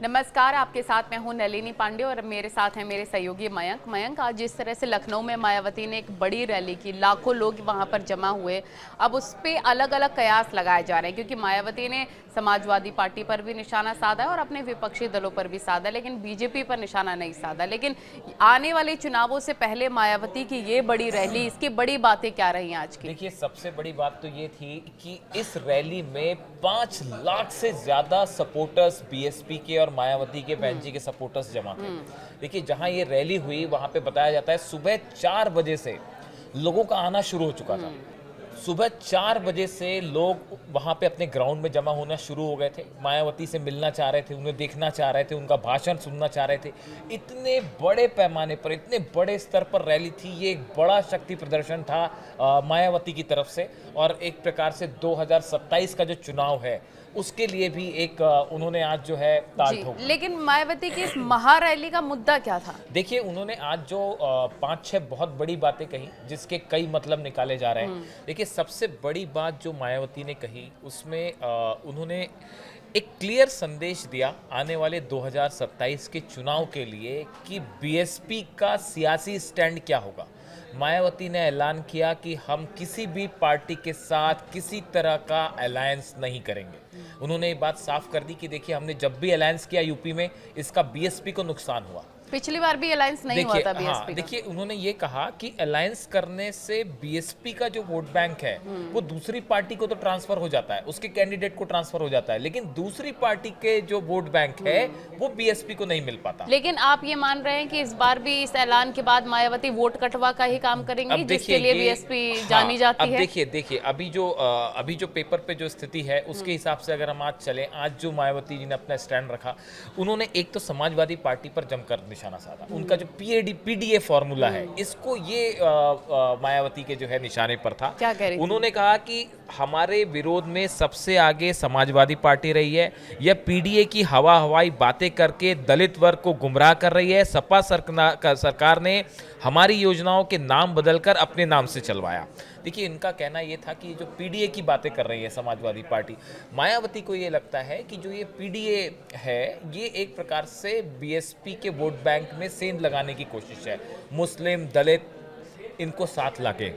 नमस्कार, आपके साथ मैं हूं नलिनी पांडे और मेरे साथ हैं मेरे सहयोगी मयंक। आज जिस तरह से लखनऊ में मायावती ने एक बड़ी रैली की, लाखों लोग वहां पर जमा हुए। अब उस पे अलग अलग कयास लगाए जा रहे हैं क्योंकि मायावती ने समाजवादी पार्टी पर भी निशाना साधा और अपने विपक्षी दलों पर भी साधा, लेकिन बीजेपी पर निशाना नहीं साधा। लेकिन आने वाले चुनावों से पहले मायावती की ये बड़ी रैली, इसकी बड़ी बातें क्या रही आज की? देखिए, सबसे बड़ी बात तो ये थी कि इस रैली में 5 लाख से ज्यादा सपोर्टर्स बीएसपी के और मायावती के बहन जी के सपोर्टर्स जमा थे। देखिए, जहां ये रैली हुई वहां पे बताया जाता है सुबह 4 बजे से लोगों का आना शुरू हो चुका था। सुबह 4 बजे से लोग वहां पे अपने ग्राउंड में जमा होना शुरू हो गए थे। मायावती से मिलना चाह रहे थे, उन्हें देखना चाह रहे थे, उनका भाषण सुनना चाह रहे थे। इतने बड़े पैमाने पर, इतने बड़े स्तर पर रैली थी। ये एक बड़ा शक्ति प्रदर्शन था मायावती की तरफ से, और एक प्रकार से 2027 का जो चुनाव है उसके लिए भी एक उन्होंने आज जो है ताल ठोक। लेकिन मायावती की इस महारैली का मुद्दा क्या था? देखिए, उन्होंने आज जो 5-6 बहुत बड़ी बातें कही जिसके कई मतलब निकाले जा रहे हैं। देखिए, सबसे बड़ी बात जो मायावती ने कही उसमें उन्होंने एक क्लियर संदेश दिया आने वाले 2027 के चुनाव के लिए कि बीएसपी का सियासी स्टैंड क्या होगा। मायावती ने ऐलान किया कि हम किसी भी पार्टी के साथ किसी तरह का अलायंस नहीं करेंगे। उन्होंने ये बात साफ कर दी कि देखिए, हमने जब भी अलायंस किया यूपी में, इसका बीएसपी को नुकसान हुआ। पिछली बार भी अलायंस नहीं हुआ था बीएसपी का। देखिए, उन्होंने ये कहा कि अलायंस करने से बीएसपी का जो वोट बैंक है वो दूसरी पार्टी को तो ट्रांसफर हो जाता है, उसके कैंडिडेट को ट्रांसफर हो जाता है, लेकिन दूसरी पार्टी के जो वोट बैंक है वो बीएसपी को नहीं मिल पाता। लेकिन आप ये मान रहे हैं कि इस बार भी इस ऐलान के बाद मायावती वोट कटवा का ही काम करेंगी, जिसके लिए बीएसपी जानी जाती है? देखिए अभी जो पेपर पे जो स्थिति है उसके हिसाब से अगर हम आज चलें, आज जो मायावती जी ने अपना स्टैंड रखा, उन्होंने एक तो समाजवादी पार्टी पर जमकर निशाना साधा। उनका जो पीडीए फॉर्मूला है, इसको ये मायावती के जो है निशाने पर था। क्या कह रही थी? उन्होंने कहा कि हमारे विरोध में सबसे आगे समाजवादी पार्टी रही है। यह पीडीए की हवाई बातें करके दलित वर्ग को गुमराह कर रही है। सपा सरकार ने हमारी योजनाओं के नाम बदलकर अपने नाम से चलवाया। देखिए, इनका कहना यह था कि जो पीडीए की बातें कर रही है समाजवादी पार्टी, मायावती को ये लगता है कि जो ये पीडीए है ये एक प्रकार से बीएसपी के वोट बैंक में सेंध लगाने की कोशिश है। मुस्लिम, दलित, इनको साथ लाके।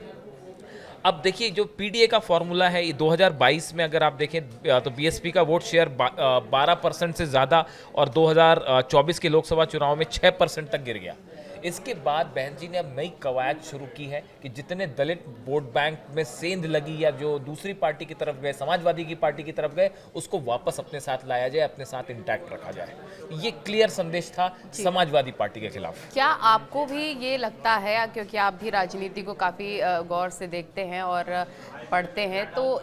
अब देखिए, जो पीडीए का फॉर्मूला है, 2022 में अगर आप देखें तो बीएसपी का वोट शेयर 12% से ज़्यादा, और 2024 के लोकसभा चुनाव में 6% तक गिर गया। इसके बाद बहन जी ने अब नई कवायद शुरू की है कि जितने दलित वोट बैंक में सेंध लगी या जो दूसरी पार्टी की तरफ गए, समाजवादी की पार्टी की तरफ गए, उसको वापस अपने साथ लाया जाए, अपने साथ इंटैक्ट रखा जाए। ये क्लियर संदेश था समाजवादी पार्टी के खिलाफ। क्या आपको भी ये लगता है, क्योंकि आप भी राजनीति को काफ़ी गौर से देखते हैं और पढ़ते हैं, तो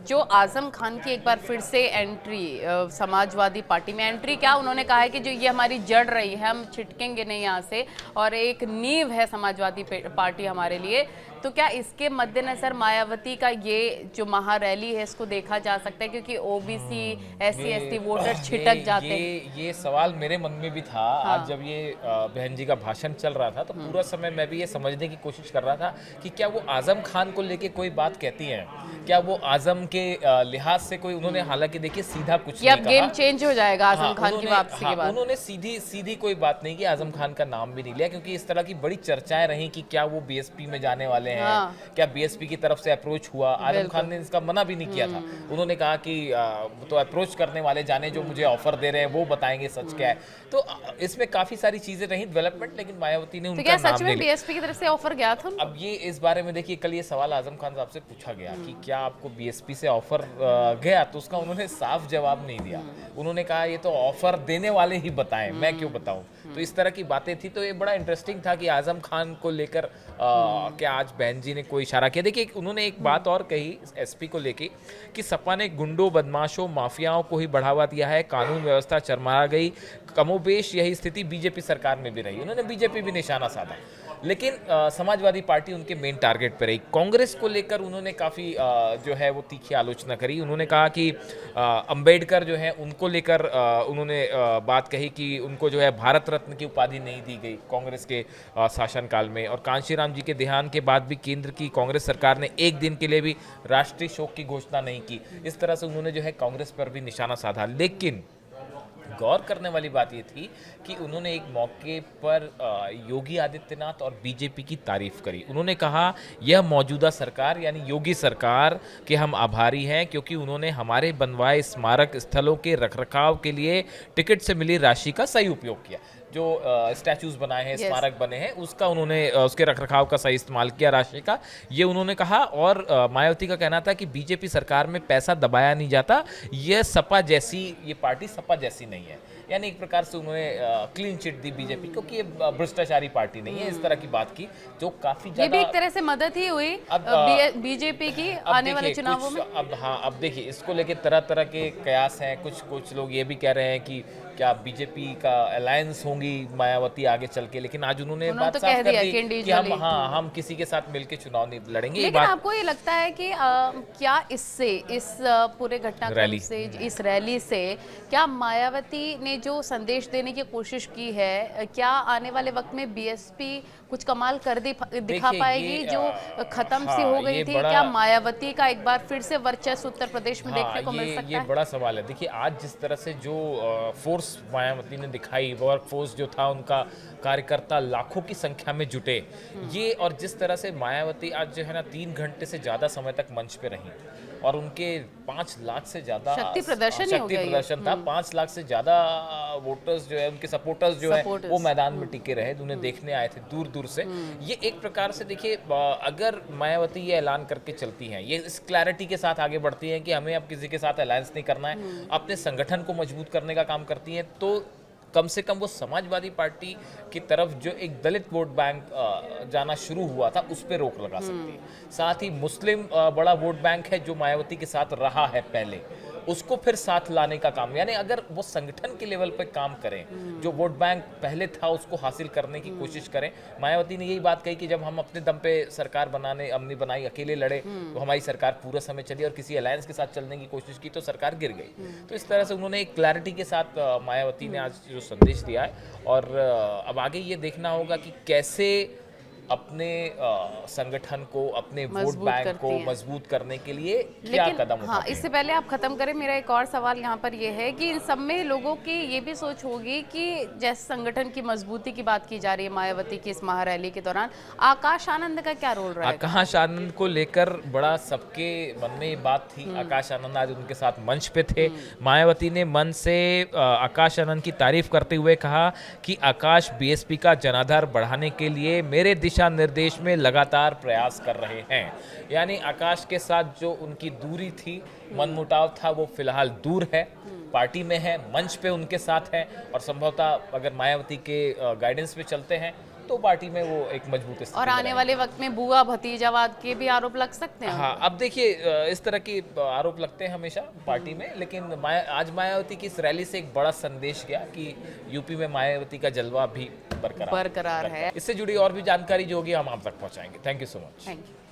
जो आजम खान की एक बार फिर से एंट्री समाजवादी पार्टी में, एंट्री क्या, उन्होंने कहा है कि जो ये हमारी जड़ रही है, हम छिटकेंगे नहीं यहाँ से, और एक नींव है समाजवादी पार्टी हमारे लिए, तो क्या इसके मद्देनजर मायावती का ये जो महारैली है इसको देखा जा सकता है? क्योंकि ओबीसी, एससी, एसटी वोटर छिटक जाते हैं। ये सवाल मेरे मन में भी था। हाँ। आज जब ये बहन जी का भाषण चल रहा था तो पूरा समय मैं भी ये समझने की कोशिश कर रहा था कि क्या वो आजम खान को लेके कोई बात कहती हैं, क्या वो आजम के लिहाज से कोई, उन्होंने हालांकि देखिए सीधा कुछ नहीं कहा। गेम चेंज हो जाएगा आजम खान की वापसी के बाद। उन्होंने सीधी कोई बात नहीं की, आजम खान का नाम भी नहीं लिया, क्योंकि इस तरह की बड़ी चर्चाएं रही कि क्या वो बीएसपी में जाने वाले हैं, क्या बीएसपी की तरफ से अप्रोच हुआ। आजम खान ने इसका मना भी नहीं किया था। उन्होंने कहा कि तो अप्रोच करने वाले जाने, जो मुझे ऑफर दे रहे हैं वो बताएंगे सच क्या है। तो इसमें काफी सारी चीजें रही डेवलपमेंट, लेकिन मायावती ने उनका नाम नहीं लिया। बीएसपी की तरफ से ऑफर गया था? अब ये इस बारे में देखिए, कल ये सवाल आजम खान साहब से पूछा गया कि क्या आपको बीएसपी से ऑफर गया, तो उसका उन्होंने साफ जवाब नहीं दिया। उन्होंने कहा ये तो ऑफर देने वाले ही बताएं, मैं क्यों बताऊं। तो इस तरह की बातें थी। तो ये बड़ा इंटरेस्टिंग था कि आजम खान को लेकर क्या आज बहन जी ने कोई इशारा किया। देखिए, उन्होंने एक बात और कही एसपी को लेके कि सपा ने गुंडों, बदमाशों, माफियाओं को ही बढ़ावा दिया है, कानून व्यवस्था चरमरा गई। कमोबेश यही स्थिति बीजेपी सरकार में भी रही। उन्होंने बीजेपी भी निशाना साधा, लेकिन समाजवादी पार्टी उनके मेन टारगेट पर रही। कांग्रेस को लेकर उन्होंने काफ़ी जो है वो तीखी आलोचना करी। उन्होंने कहा कि अंबेडकर जो है उनको लेकर उन्होंने बात कही कि उनको जो है भारत रत्न की उपाधि नहीं दी गई कांग्रेस के शासनकाल में, और कांशीराम जी के देहांत के बाद भी केंद्र की कांग्रेस सरकार ने एक दिन के लिए भी राष्ट्रीय शोक की घोषणा नहीं की। इस तरह से उन्होंने जो है कांग्रेस पर भी निशाना साधा। लेकिन गौर करने वाली बात ये थी कि उन्होंने एक मौके पर योगी आदित्यनाथ और बीजेपी की तारीफ करी। उन्होंने कहा यह मौजूदा सरकार यानी योगी सरकार के हम आभारी हैं क्योंकि उन्होंने हमारे बनवाए स्मारक स्थलों के रखरखाव के लिए टिकट से मिली राशि का सही उपयोग किया। जो स्टैचूज बनाए हैं, स्मारक बने हैं, उसका उन्होंने उसके रखरखाव का सही इस्तेमाल किया राशि का, ये उन्होंने कहा। और मायावती का कहना था कि बीजेपी सरकार में पैसा दबाया नहीं जाता, ये सपा जैसी, ये पार्टी सपा जैसी नहीं है। यानी एक प्रकार से उन्होंने क्लीन चिट दी बीजेपी को कि ये भ्रष्टाचारी पार्टी नहीं है, इस तरह की बात की जो काफी ज्यादा, ये भी एक तरह से मदद ही हुई बीजेपी की आने वाले चुनावों में। अब देखिए इसको लेके तरह तरह के कयास हैं। कुछ लोग ये भी कह रहे हैं कि क्या बीजेपी का अलायंस होंगी मायावती आगे चल के, लेकिन आज उन्होंने बात साफ कर दी कि हम किसी के साथ मिलकर चुनाव नहीं लड़ेंगे। लेकिन आपको ये लगता है कि क्या इससे, इस पूरे घटनाक्रम से, इस रैली से क्या मायावती ने जो संदेश देने की कोशिश की है, क्या आने वाले वक्त में बीएसपी कुछ कमाल कर दिखा पाएगी जो खत्म सी हो गई थी? क्या मायावती का एक बार फिर से वर्चस्व उत्तर प्रदेश में देखने को मिल सकता है? ये बड़ा सवाल है। देखिए आज जिस तरह से जो फोर्स मायावती ने दिखाई, वर्क फोर्स जो था उनका, कार्यकर्ता लाखों की संख्या में जुटे, ये, और जिस तरह से मायावती आज जो है ना 3 घंटे से ज्यादा समय तक मंच पे रही और उनके 5 लाख से ज्यादा शक्ति प्रदर्शन था। 5 लाख से ज्यादा वोटर्स जो है, उनके सपोर्टर्स जो है वो मैदान में टिके रहे, उन्हें देखने आए थे दूर दूर से। ये एक प्रकार से देखिए, अगर मायावती ये ऐलान करके चलती हैं, ये इस क्लैरिटी के साथ आगे बढ़ती हैं कि हमें अब किसी के साथ अलायंस नहीं करना है, अपने संगठन को मजबूत करने का काम करती हैं, तो कम से कम वो समाजवादी पार्टी की तरफ जो एक दलित वोट बैंक जाना शुरू हुआ था उस पर रोक लगा सकती है। साथ ही मुस्लिम बड़ा वोट बैंक है जो मायावती के साथ रहा है पहले, उसको फिर साथ लाने का काम, यानी अगर वो संगठन के लेवल पे काम करें, जो वोट बैंक पहले था उसको हासिल करने की कोशिश करें। मायावती ने यही बात कही कि जब हम अपने दम पे सरकार हमने बनाई, अकेले लड़े, तो हमारी सरकार पूरा समय चली और किसी अलायंस के साथ चलने की कोशिश की तो सरकार गिर गई। तो इस तरह से उन्होंने एक क्लैरिटी के साथ मायावती ने आज जो संदेश दिया है, और अब आगे ये देखना होगा कि कैसे अपने संगठन को, अपने वोट बैंक को मजबूत करने के लिए क्या कदम उठाते हैं। हाँ, इससे पहले आप खत्म करें, मेरा एक और सवाल यहाँ पर ये है कि इन सब में लोगों की ये भी सोच होगी कि जैसे संगठन की मजबूती की बात की जा रही है मायावती की इस महारैली के दौरान, आकाश आनंद का क्या रोल रहा है? आकाश आनंद को लेकर बड़ा सबके मन में ये बात थी। आकाश आनंद आज उनके साथ मंच पे थे। मायावती ने मन से आकाश आनंद की तारीफ करते हुए कहा कि आकाश बीएसपी का जनाधार बढ़ाने के लिए मेरे दिशा निर्देश में लगातार प्रयास कर रहे हैं। यानी आकाश के साथ जो उनकी दूरी थी, मनमुटाव था, वो फिलहाल दूर है, पार्टी में है, मंच पे उनके साथ है, और संभवतः अगर मायावती के गाइडेंस पे चलते हैं तो पार्टी में वो एक मजबूत स्थिति और आने वाले वक्त में बुआ भतीजावाद के भी आरोप लग सकते हैं। हाँ, अब देखिए इस तरह के आरोप लगते हैं हमेशा पार्टी में, लेकिन आज मायावती की इस रैली से एक बड़ा संदेश गया कि यूपी में मायावती का जलवा भी बरकरार है। इससे जुड़ी और भी जानकारी जो होगी हम आप तक पहुंचाएंगे। Thank you so much. Thank you.